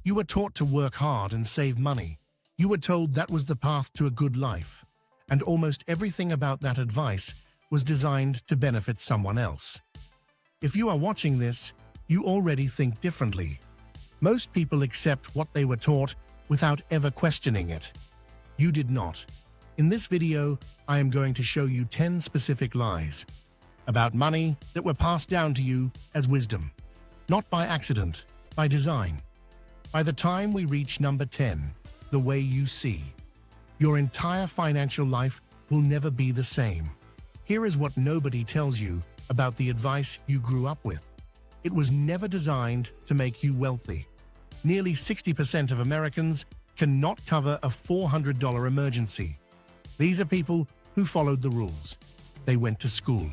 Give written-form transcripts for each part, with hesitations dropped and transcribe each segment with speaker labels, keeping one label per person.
Speaker 1: You were taught to work hard and save money. You were told that was the path to a good life, and almost everything about that advice was designed to benefit someone else. If you are watching this, you already think differently. Most people accept what they were taught without ever questioning it. You did not. In this video, I am going to show you 10 specific lies about money that were passed down to you as wisdom. Not by accident, by design. By the time we reach number 10, the way you see, your entire financial life will never be the same. Here is what nobody tells you about the advice you grew up with. It was never designed to make you wealthy. Nearly 60% of Americans cannot cover a $400 emergency. These are people who followed the rules. They went to school.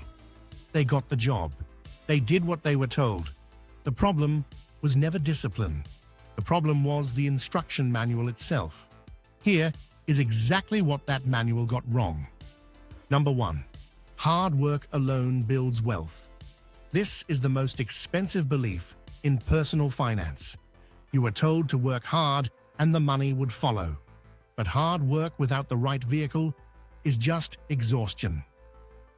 Speaker 1: They got the job. They did what they were told. The problem was never discipline. The problem was the instruction manual itself. Here is exactly what that manual got wrong. Number 1. Hard work alone builds wealth. This is the most expensive belief in personal finance. You were told to work hard and the money would follow. But hard work without the right vehicle is just exhaustion.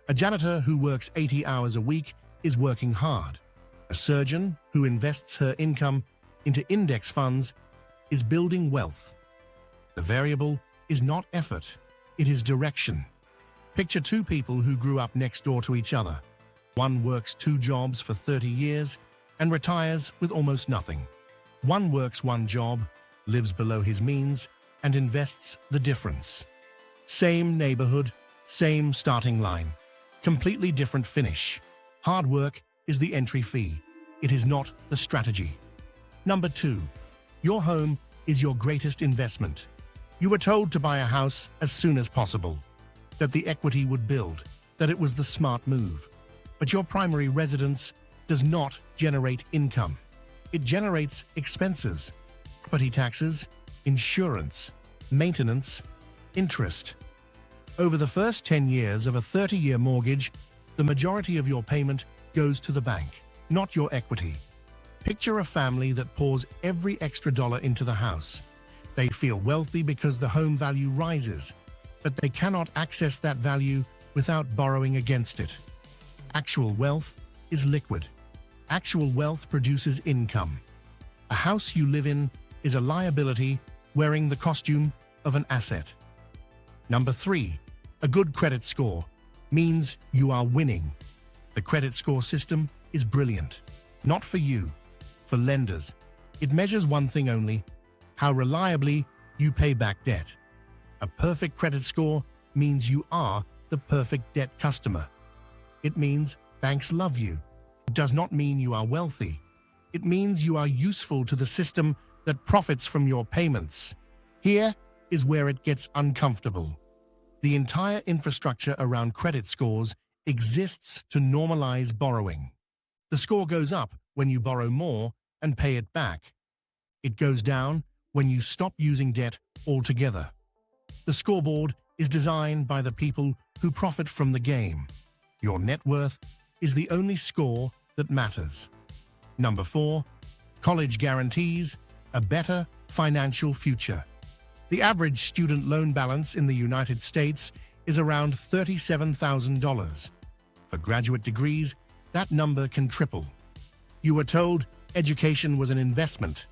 Speaker 1: A janitor who works 80 hours a week is working hard. A surgeon who invests her income into index funds is building wealth. The variable is not effort, it is direction. Picture two people who grew up next door to each other. One works 2 jobs for 30 years and retires with almost nothing. One works 1 job, lives below his means, and invests the difference. Same neighborhood, same starting line. Completely different finish. Hard work is the entry fee. It is not the strategy. Number 2. Your home is your greatest investment. You were told to buy a house as soon as possible, that the equity would build, that it was the smart move. But your primary residence does not generate income. It generates expenses, property taxes, insurance, maintenance, interest. Over the first 10 years of a 30-year mortgage, the majority of your payment goes to the bank, not your equity. Picture a family that pours every extra dollar into the house. They feel wealthy because the home value rises, but they cannot access that value without borrowing against it. Actual wealth is liquid. Actual wealth produces income. A house you live in is a liability wearing the costume of an asset. Number 3. A good credit score means you are winning. The credit score system is brilliant. Not for you, for lenders. It measures one thing only: how reliably you pay back debt. A perfect credit score means you are the perfect debt customer. It means banks love you. It does not mean you are wealthy. It means you are useful to the system that profits from your payments. Here is where it gets uncomfortable. The entire infrastructure around credit scores exists to normalize borrowing. The score goes up when you borrow more and pay it back. It goes down when you stop using debt altogether. The scoreboard is designed by the people who profit from the game. Your net worth is the only score that matters. Number 4. College guarantees a better financial future. The average student loan balance in the United States is around $37,000. For graduate degrees, that number can triple. You were told education was an investment,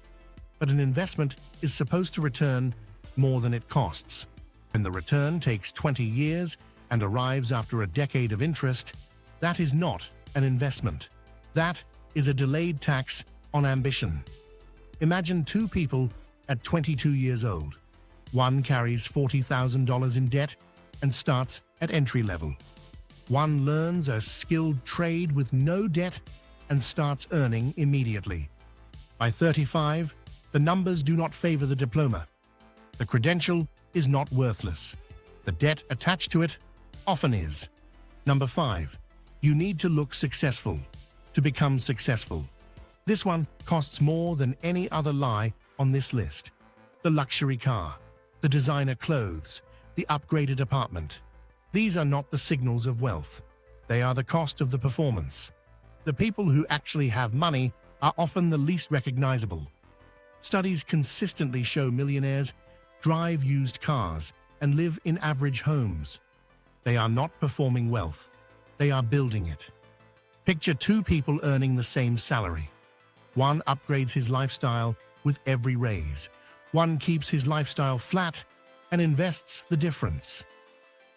Speaker 1: but an investment is supposed to return more than it costs. When the return takes 20 years and arrives after a decade of interest, that is not an investment. That is a delayed tax on ambition. Imagine 2 people at 22 years old. One carries $40,000 in debt and starts at entry level. One learns a skilled trade with no debt and starts earning immediately. By 35, the numbers do not favor the diploma. The credential is not worthless. The debt attached to it often is. Number 5. You need to look successful to become successful. This one costs more than any other lie on this list. The luxury car, the designer clothes, the upgraded apartment. These are not the signals of wealth. They are the cost of the performance. The people who actually have money are often the least recognizable. Studies consistently show millionaires drive used cars and live in average homes. They are not performing wealth. They are building it. Picture two people earning the same salary. One upgrades his lifestyle with every raise. One keeps his lifestyle flat and invests the difference.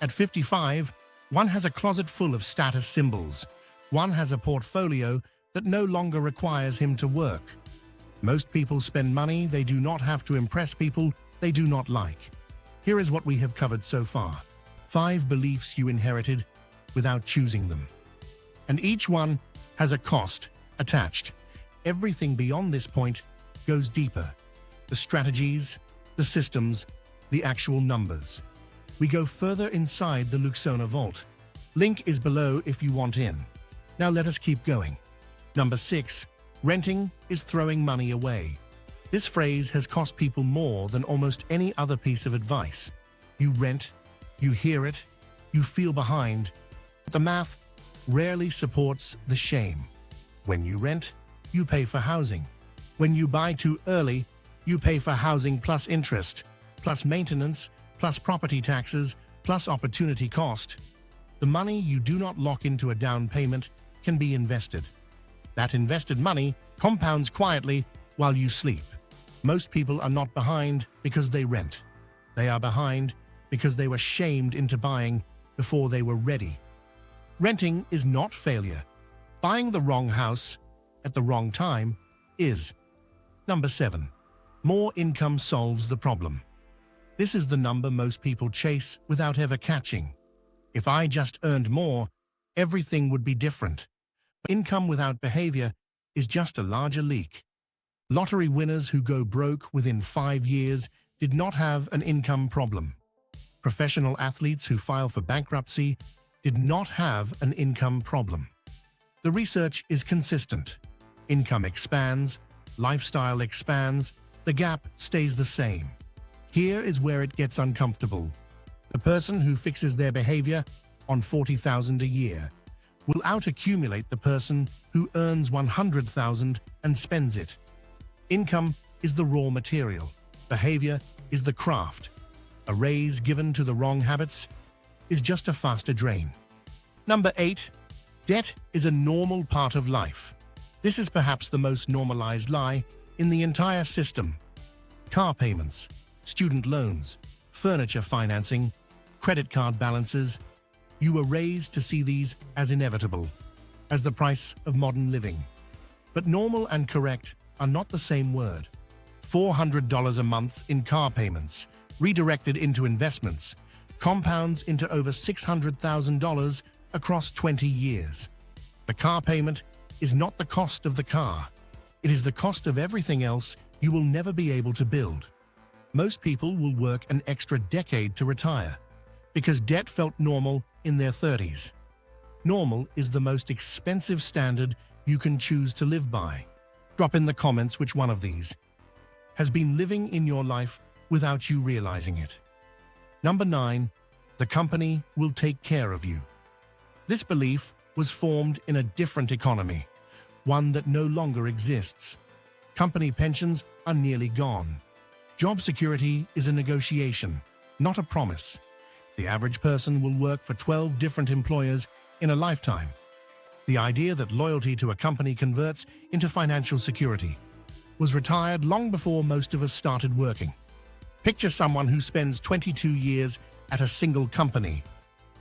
Speaker 1: At 55, one has a closet full of status symbols. One has a portfolio that no longer requires him to work. Most people spend money they do not have to impress people they do not like. Here is what we have covered so far. 5 beliefs you inherited without choosing them. And each one has a cost attached. Everything beyond this point goes deeper. The strategies, the systems, the actual numbers. We go further inside the Luxona vault. Link is below if you want in. Now let us keep going. Number 6. Renting is throwing money away. This phrase has cost people more than almost any other piece of advice. You rent, you hear it, you feel behind, but the math rarely supports the shame. When you rent, you pay for housing. When you buy too early, you pay for housing plus interest, plus maintenance, plus property taxes, plus opportunity cost. The money you do not lock into a down payment can be invested. That invested money compounds quietly while you sleep. Most people are not behind because they rent. They are behind because they were shamed into buying before they were ready. Renting is not failure. Buying the wrong house at the wrong time is. Number 7. More income solves the problem. This is the number most people chase without ever catching. If I just earned more, everything would be different. Income without behavior is just a larger leak. Lottery winners who go broke within 5 years did not have an income problem. Professional athletes who file for bankruptcy did not have an income problem. The research is consistent. Income expands, lifestyle expands, the gap stays the same. Here is where it gets uncomfortable. The person who fixes their behavior on $40,000 a year will out-accumulate the person who earns $100,000 and spends it. Income is the raw material. Behavior is the craft. A raise given to the wrong habits is just a faster drain. Number 8. Debt is a normal part of life. This is perhaps the most normalized lie in the entire system. Car payments, student loans, furniture financing, credit card balances. You were raised to see these as inevitable, as the price of modern living. But normal and correct are not the same word. $400 a month in car payments, redirected into investments, compounds into over $600,000 across 20 years. The car payment is not the cost of the car. It is the cost of everything else you will never be able to build. Most people will work an extra decade to retire because debt felt normal in their 30s. Normal is the most expensive standard you can choose to live by. Drop in the comments which one of these has been living in your life without you realizing it. Number 9. The company will take care of you. This belief was formed in a different economy, one that no longer exists. Company pensions are nearly gone. Job security is a negotiation, not a promise. The average person will work for 12 different employers in a lifetime. The idea that loyalty to a company converts into financial security was retired long before most of us started working. Picture someone who spends 22 years at a single company,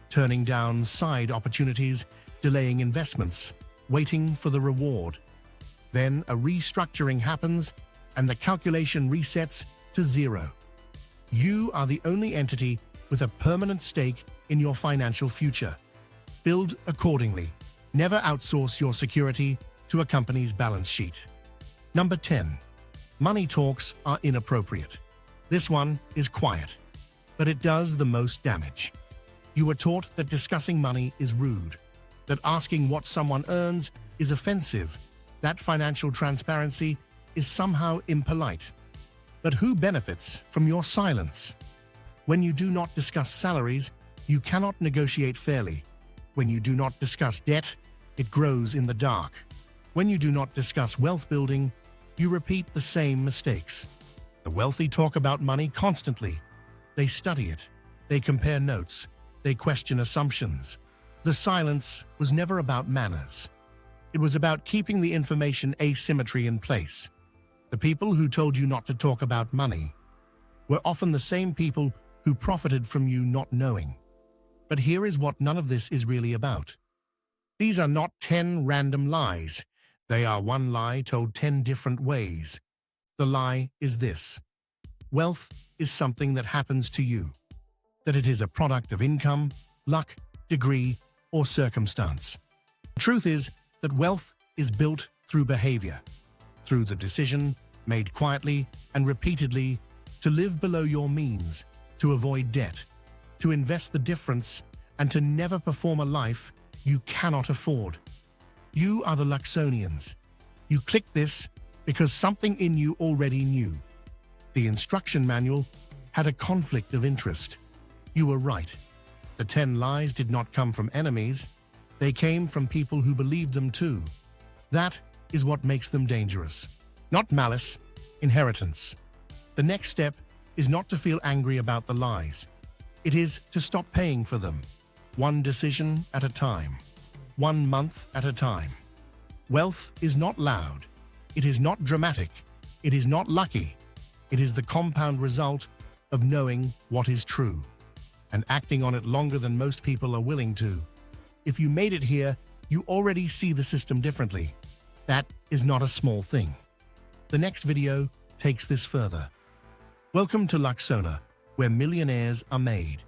Speaker 1: turning down side opportunities, delaying investments, waiting for the reward. Then a restructuring happens and the calculation resets to zero. You are the only entity with a permanent stake in your financial future. Build accordingly. Never outsource your security to a company's balance sheet. Number 10. Money talks are inappropriate. This one is quiet, but it does the most damage. You were taught that discussing money is rude, that asking what someone earns is offensive, that financial transparency is somehow impolite. But who benefits from your silence? When you do not discuss salaries, you cannot negotiate fairly. When you do not discuss debt, it grows in the dark. When you do not discuss wealth building, You repeat the same mistakes. The wealthy talk about money constantly. They study it. They compare notes. They question assumptions. The silence was never about manners. It was about keeping the information asymmetry in place. The people who told you not to talk about money were often the same people who profited from you not knowing. But here is what none of this is really about. These are not 10 random lies. They are one lie told 10 different ways. The lie is this: wealth is something that happens to you, that it is a product of income, luck, degree, or circumstance. The truth is that wealth is built through behavior, through the decision made quietly and repeatedly to live below your means, to avoid debt, to invest the difference, and to never perform a life you cannot afford. You are the Luxonians. You clicked this because something in you already knew. The instruction manual had a conflict of interest. You were right. The 10 lies did not come from enemies. They came from people who believed them too. That is what makes them dangerous. Not malice, inheritance. The next step is not to feel angry about the lies. It is to stop paying for them, one decision at a time, 1 month at a time. Wealth is not loud. It is not dramatic. It is not lucky. It is the compound result of knowing what is true and acting on it longer than most people are willing to. If you made it here, you already see the system differently. That is not a small thing. The next video takes this further. Welcome to Luxona, where millionaires are made.